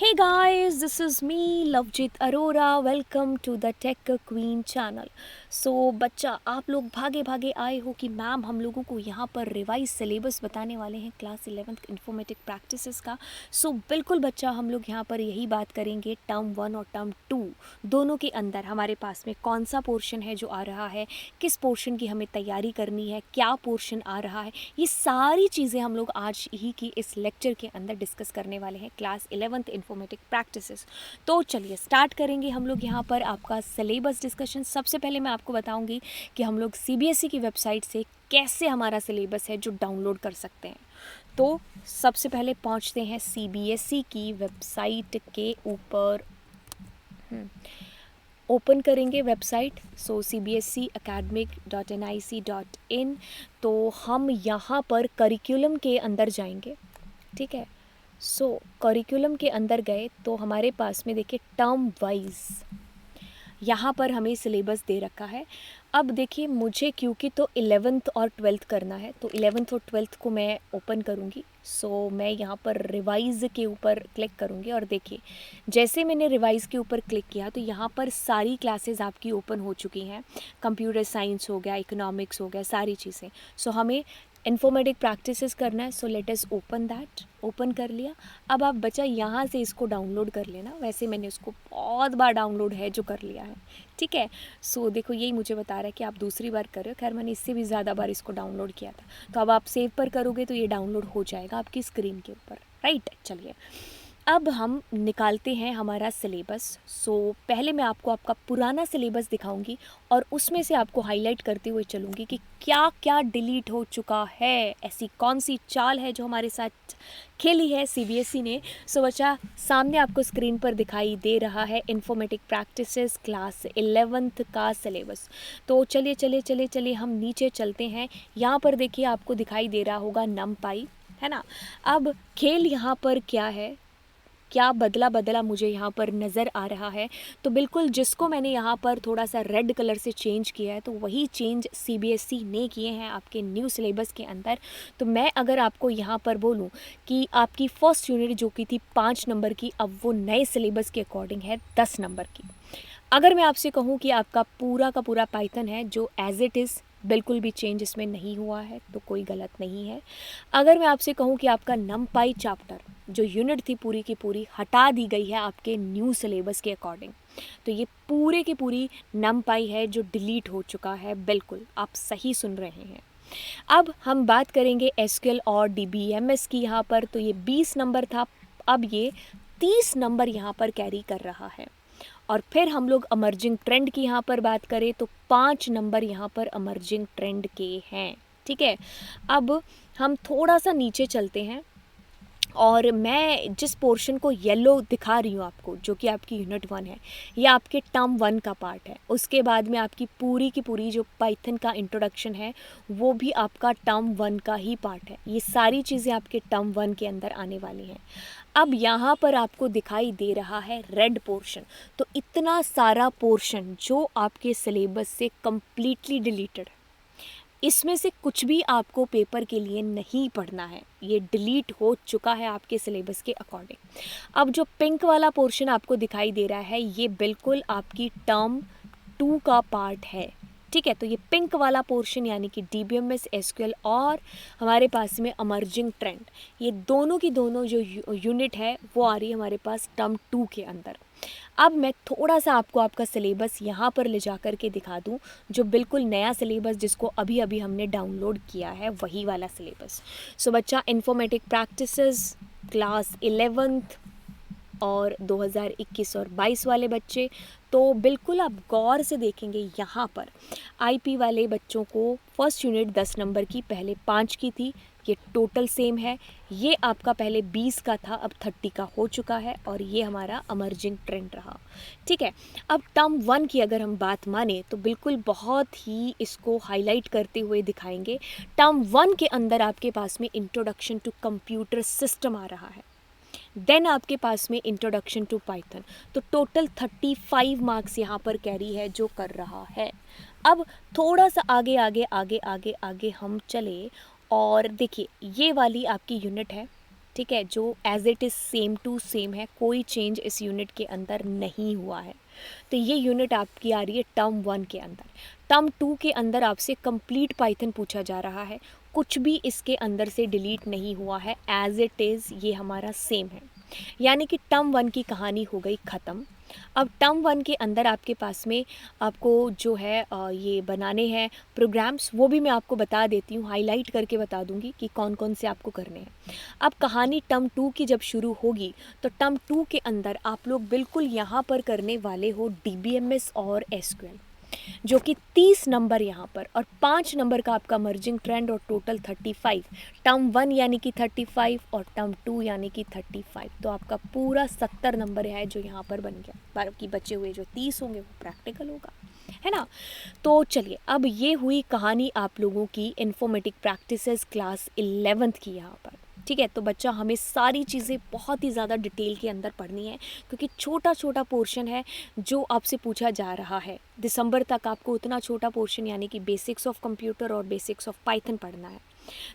Hey guys, this is me Lovejeet Arora. Welcome to the Tech Queen channel. बच्चा आप लोग भागे भागे आए हो कि मैम हम लोगों को यहाँ पर रिवाइज सिलेबस बताने वाले हैं क्लास 11th इन्फॉर्मेटिक प्रैक्टिसेस का. बिल्कुल बच्चा हम लोग यहाँ पर यही बात करेंगे टर्म 1 और टर्म 2 दोनों के अंदर हमारे पास में कौन सा पोर्शन है जो आ रहा है, किस पोर्शन की हमें तैयारी करनी है, क्या पोर्शन आ रहा है, ये सारी चीज़ें हम लोग आज ही की इस लेक्चर के अंदर डिस्कस करने वाले हैं क्लास 11th इन्फॉर्मेटिक प्रैक्टिसेस. तो चलिए स्टार्ट करेंगे हम लोग यहाँ पर आपका सिलेबस डिस्कशन. सबसे पहले मैं आपको बताऊंगी कि हम लोग सीबीएसई की वेबसाइट से कैसे हमारा सिलेबस है जो डाउनलोड कर सकते हैं. तो सबसे पहले पहुँचते हैं सीबीएसई की वेबसाइट के ऊपर. ओपन करेंगे वेबसाइट cbseacademic.nic.in. तो हम यहाँ पर करिकुलम के अंदर जाएंगे. ठीक है, करिकुलम के अंदर गए तो हमारे पास में देखिए टर्म वाइज यहाँ पर हमें सिलेबस दे रखा है. अब देखिए मुझे क्योंकि तो 11th और 12th करना है तो 11th और 12th को मैं ओपन करूँगी. मैं यहाँ पर रिवाइज़ के ऊपर क्लिक करूँगी और देखिए जैसे मैंने रिवाइज़ के ऊपर क्लिक किया तो यहाँ पर सारी क्लासेस आपकी ओपन हो चुकी हैं. कंप्यूटर साइंस हो गया, इकोनॉमिक्स हो गया, सारी चीज़ें. हमें इन्फॉर्मेटिक प्रैक्टिसेस करना है. Let us open that. Open कर लिया. अब आप बच्चा यहाँ से इसको डाउनलोड कर लेना. वैसे मैंने उसको बहुत बार डाउनलोड है जो कर लिया है. ठीक है, देखो यही मुझे बता रहा है कि आप दूसरी बार कर रहे हो. खैर मैंने इससे भी ज़्यादा बार इसको डाउनलोड किया था. तो अब आप सेव पर करोगे तो ये डाउनलोड हो जाएगा आपकी स्क्रीन के ऊपर. राइट, चलिए अब हम निकालते हैं हमारा सिलेबस. पहले मैं आपको आपका पुराना सिलेबस दिखाऊंगी और उसमें से आपको हाईलाइट करते हुए चलूँगी कि क्या क्या डिलीट हो चुका है, ऐसी कौन सी चाल है जो हमारे साथ खेली है सीबीएसई ने. बच्चा सामने आपको स्क्रीन पर दिखाई दे रहा है इन्फॉर्मेटिक प्रैक्टिसेस क्लास 11th का सिलेबस. तो चलिए चलिए चलिए चलिए हम नीचे चलते हैं. यहाँ पर देखिए आपको दिखाई दे रहा होगा नमपाई, है ना. अब खेल यहाँ पर क्या है, क्या बदला बदला मुझे यहाँ पर नज़र आ रहा है. तो बिल्कुल जिसको मैंने यहाँ पर थोड़ा सा रेड कलर से चेंज किया है तो वही चेंज सीबीएसई ने किए हैं आपके न्यू सिलेबस के अंदर. तो मैं अगर आपको यहाँ पर बोलूँ कि आपकी फर्स्ट यूनिट जो की थी 5 नंबर की, अब वो नए सिलेबस के अकॉर्डिंग है 10 नंबर की. अगर मैं आपसे कहूँ कि आपका पूरा का पूरा पाइथन है जो एज इट इज़, बिल्कुल भी चेंज इसमें नहीं हुआ है तो कोई गलत नहीं है. अगर मैं आपसे कहूँ कि आपका नमपाई चैप्टर जो यूनिट थी पूरी की पूरी हटा दी गई है आपके न्यू सिलेबस के अकॉर्डिंग, तो ये पूरे की पूरी नमपाई है जो डिलीट हो चुका है. बिल्कुल आप सही सुन रहे हैं. अब हम बात करेंगे एसक्यूएल और डीबीएमएस की. यहाँ पर तो ये 20 नंबर था, अब ये 30 नंबर यहाँ पर कैरी कर रहा है. और फिर हम लोग अमर्जिंग ट्रेंड की यहाँ पर बात करें तो 5 नंबर यहाँ पर अमर्जिंग ट्रेंड के हैं. ठीक है, अब हम थोड़ा सा नीचे चलते हैं और मैं जिस पोर्शन को येलो दिखा रही हूँ आपको जो कि आपकी यूनिट 1 है, ये आपके टर्म 1 का पार्ट है. उसके बाद में आपकी पूरी की पूरी जो पाइथन का इंट्रोडक्शन है वो भी आपका टर्म 1 का ही पार्ट है. ये सारी चीज़ें आपके टर्म 1 के अंदर आने वाली हैं. अब यहाँ पर आपको दिखाई दे रहा है रेड पोर्शन. तो इतना सारा पोर्शन जो आपके सिलेबस से कम्प्लीटली डिलीटेड है, इसमें से कुछ भी आपको पेपर के लिए नहीं पढ़ना है, ये डिलीट हो चुका है आपके सिलेबस के अकॉर्डिंग. अब जो पिंक वाला पोर्शन आपको दिखाई दे रहा है ये बिल्कुल आपकी टर्म 2 का पार्ट है. ठीक है, तो ये पिंक वाला पोर्शन यानी कि डीबीएमएस, एसक्यूएल और हमारे पास में अमर्जिंग ट्रेंड, ये दोनों की दोनों जो यूनिट है वो आ रही है हमारे पास टर्म 2 के अंदर. अब मैं थोड़ा सा आपको आपका सिलेबस यहाँ पर ले जा कर के दिखा दूँ, जो बिल्कुल नया सिलेबस जिसको अभी अभी हमने डाउनलोड किया है वही वाला सिलेबस. बच्चा इन्फॉर्मेटिक प्रैक्टिसेस क्लास 11th और 2021 और 22 वाले बच्चे, तो बिल्कुल आप गौर से देखेंगे यहाँ पर आईपी वाले बच्चों को फर्स्ट यूनिट 10 नंबर की पहले 5 की थी, ये टोटल सेम है. ये आपका पहले 20 का था, अब 30 का हो चुका है और ये हमारा अमर्जिंग ट्रेंड रहा. ठीक है, अब टर्म 1 की अगर हम बात माने तो बिल्कुल बहुत ही इसको हाईलाइट करते हुए दिखाएंगे. टर्म 1 के अंदर आपके पास में इंट्रोडक्शन टू कंप्यूटर सिस्टम आ रहा है, देन आपके पास में इंट्रोडक्शन टू पाइथन. तो टोटल 35 मार्क्स यहाँ पर कैरी है जो कर रहा है. अब थोड़ा सा आगे आगे आगे आगे आगे हम चले और देखिए ये वाली आपकी यूनिट है ठीक है, जो as it is same to same है, कोई चेंज इस यूनिट के अंदर नहीं हुआ है। तो ये यूनिट आपकी आ रही है टर्म 1 के अंदर। टर्म 2 के अंदर आपसे कंप्लीट पाइथन पूछा जा रहा है, कुछ भी इसके अंदर से डिलीट नहीं हुआ है, एज इट इज़ ये हमारा सेम है। यानी कि टर्म 1 की कहानी हो गई ख़त्म। अब टर्म 1 के अंदर आपके पास में आपको जो है ये बनाने हैं प्रोग्राम्स, वो भी मैं आपको बता देती हूँ, हाईलाइट करके बता दूँगी कि कौन कौन से आपको करने हैं। अब कहानी टर्म 2 की जब शुरू होगी तो टर्म 2 के अंदर आप लोग बिल्कुल यहाँ पर करने वाले हो DBMS और SQL, जो कि 30 नंबर यहाँ पर और 5 नंबर का आपका मर्जिंग ट्रेंड और टोटल 35। टर्म 1 यानी कि 35 और टर्म 2 यानी कि 35, तो आपका पूरा 70 नंबर है जो यहाँ पर बन गया। बाकी बचे हुए जो 30 होंगे वो प्रैक्टिकल होगा, है ना। तो चलिए, अब ये हुई कहानी आप लोगों की इन्फॉर्मेटिक प्रैक्टिसेस क्लास 11th की यहाँ पर। ठीक है, तो बच्चा हमें सारी चीज़ें बहुत ही ज़्यादा डिटेल के अंदर पढ़नी है, क्योंकि छोटा छोटा पोर्शन है जो आपसे पूछा जा रहा है। दिसंबर तक आपको उतना छोटा पोर्शन यानी कि बेसिक्स ऑफ कंप्यूटर और बेसिक्स ऑफ पाइथन पढ़ना है।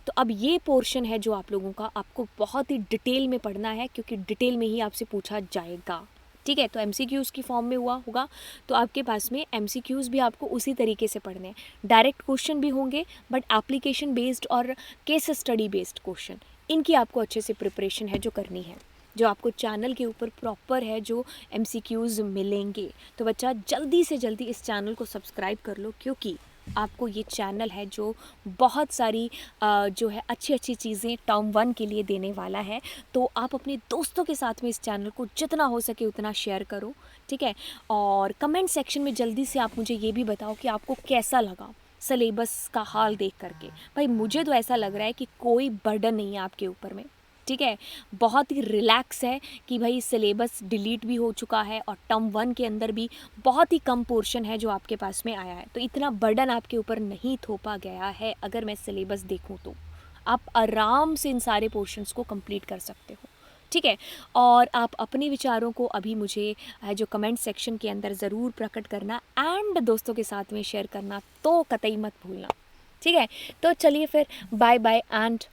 तो अब ये पोर्शन है जो आप लोगों का आपको बहुत ही डिटेल में पढ़ना है, क्योंकि डिटेल में ही आपसे पूछा जाएगा। ठीक है, तो MCQs की फॉर्म में हुआ होगा, तो आपके पास में MCQs भी आपको उसी तरीके से पढ़ने हैं। डायरेक्ट क्वेश्चन भी होंगे, बट एप्लीकेशन बेस्ड और केस स्टडी बेस्ड क्वेश्चन, इनकी आपको अच्छे से प्रिपरेशन है जो करनी है, जो आपको चैनल के ऊपर प्रॉपर है जो MCQs मिलेंगे। तो बच्चा जल्दी से जल्दी इस चैनल को सब्सक्राइब कर लो, क्योंकि आपको ये चैनल है जो बहुत सारी जो है अच्छी अच्छी चीज़ें टर्म 1 के लिए देने वाला है। तो आप अपने दोस्तों के साथ में इस चैनल को जितना हो सके उतना शेयर करो, ठीक है। और कमेंट सेक्शन में जल्दी से आप मुझे ये भी बताओ कि आपको कैसा लगा सिलेबस का हाल देख करके। भाई मुझे तो ऐसा लग रहा है कि कोई बर्डन नहीं है आपके ऊपर में, ठीक है, बहुत ही रिलैक्स है कि भाई सिलेबस डिलीट भी हो चुका है और टर्म 1 के अंदर भी बहुत ही कम पोर्शन है जो आपके पास में आया है। तो इतना बर्डन आपके ऊपर नहीं थोपा गया है। अगर मैं सिलेबस देखूं तो आप आराम से इन सारे पोर्शंस को कंप्लीट कर सकते हो, ठीक है। और आप अपने विचारों को अभी मुझे जो कमेंट सेक्शन के अंदर ज़रूर प्रकट करना एंड दोस्तों के साथ में शेयर करना तो कतई मत भूलना, ठीक है। तो चलिए फिर बाय बाय एंड